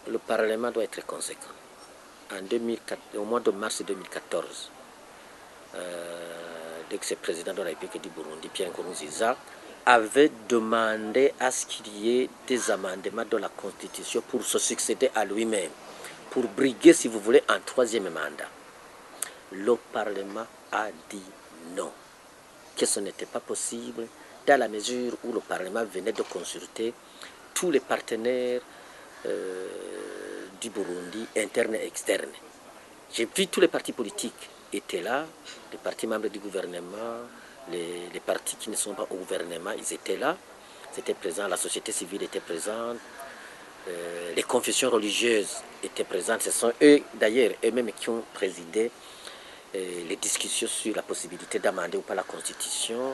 le Parlement doit être conséquent. Au mois de mars 2014, l'ex-président de la République du Burundi, Pierre Nkurunziza, avait demandé à ce qu'il y ait des amendements de la Constitution pour se succéder à lui-même, pour briguer, si vous voulez, un troisième mandat. Le Parlement a dit non, que ce n'était pas possible, dans la mesure où le Parlement venait de consulter tous les partenaires du Burundi, internes et externes. J'ai vu tous les partis politiques étaient là, les partis membres du gouvernement, les partis qui ne sont pas au gouvernement, ils étaient là. C'était présent, la société civile était présente, les confessions religieuses étaient présentes. Ce sont eux, d'ailleurs, eux-mêmes qui ont présidé les discussions sur la possibilité d'amender ou pas la Constitution.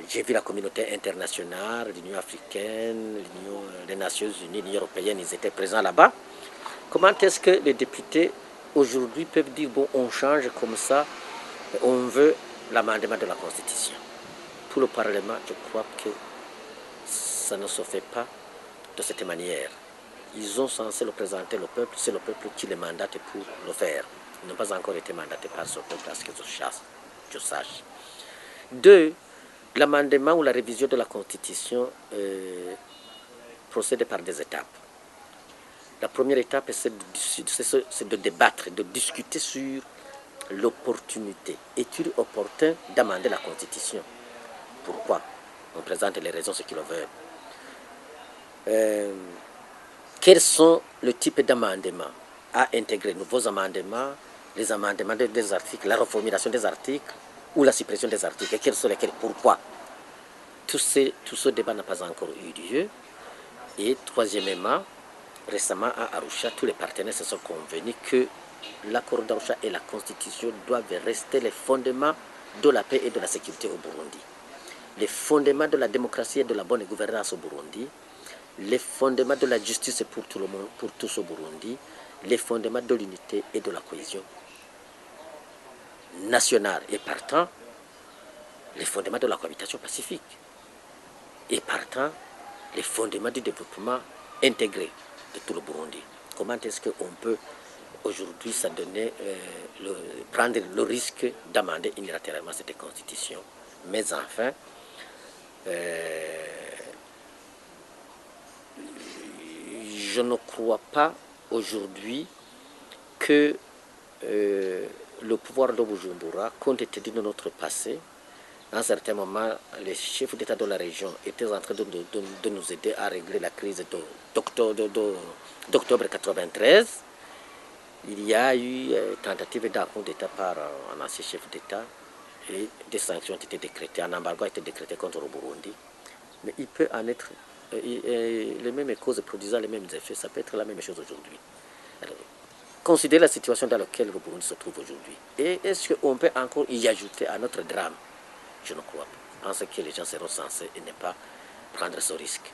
J'ai vu la communauté internationale, l'Union africaine, les Nations unies, l'Union européenne, ils étaient présents là-bas. Comment est-ce que les députés aujourd'hui peuvent dire, bon, on change comme ça, on veut l'amendement de la Constitution? Pour le Parlement, je crois que ça ne se fait pas de cette manière. Ils ont censé le présenter au peuple, c'est le peuple qui les mandate pour le faire. Ils n'ont pas encore été mandatés par ce peuple, à ce que je sache. Deux, l'amendement ou la révision de la Constitution procède par des étapes. La première étape, c'est de débattre, de discuter sur l'opportunité. Est-il opportun d'amender la Constitution? Pourquoi? On présente les raisons, ce qu'ils veulent. Quels sont les types d'amendements à intégrer? Nouveaux amendements, les amendements des articles, la reformulation des articles ou la suppression des articles. Et quels sont lesquels? Pourquoi? Tout ce débat n'a pas encore eu lieu. Et troisièmement, récemment à Arusha, tous les partenaires se sont convenus que l'accord d'Arusha et la Constitution doivent rester les fondements de la paix et de la sécurité au Burundi. Les fondements de la démocratie et de la bonne gouvernance au Burundi, les fondements de la justice pour tout le monde, pour tous au Burundi, les fondements de l'unité et de la cohésion nationale et partant, les fondements de la cohabitation pacifique et partant, les fondements du développement intégré de tout le Burundi. Comment est-ce qu'on peut aujourd'hui prendre le risque d'amender unilatéralement cette constitution? Mais enfin, je ne crois pas aujourd'hui que le pouvoir de Bujumbura, compte tenu de notre passé, à un certain moment, les chefs d'État de la région étaient en train de nous aider à régler la crise d'octobre 1993. Il y a eu tentative d'accroc d'État par un ancien chef d'État et des sanctions ont été décrétées. Un embargo a été décrété contre le Burundi. Mais il peut en être les mêmes causes produisant les mêmes effets. Ça peut être la même chose aujourd'hui. Considérez la situation dans laquelle le Burundi se trouve aujourd'hui. Et est-ce qu'on peut encore y ajouter à notre drame? Je ne crois pas. Je pense que les gens seront censés et ne pas prendre ce risque.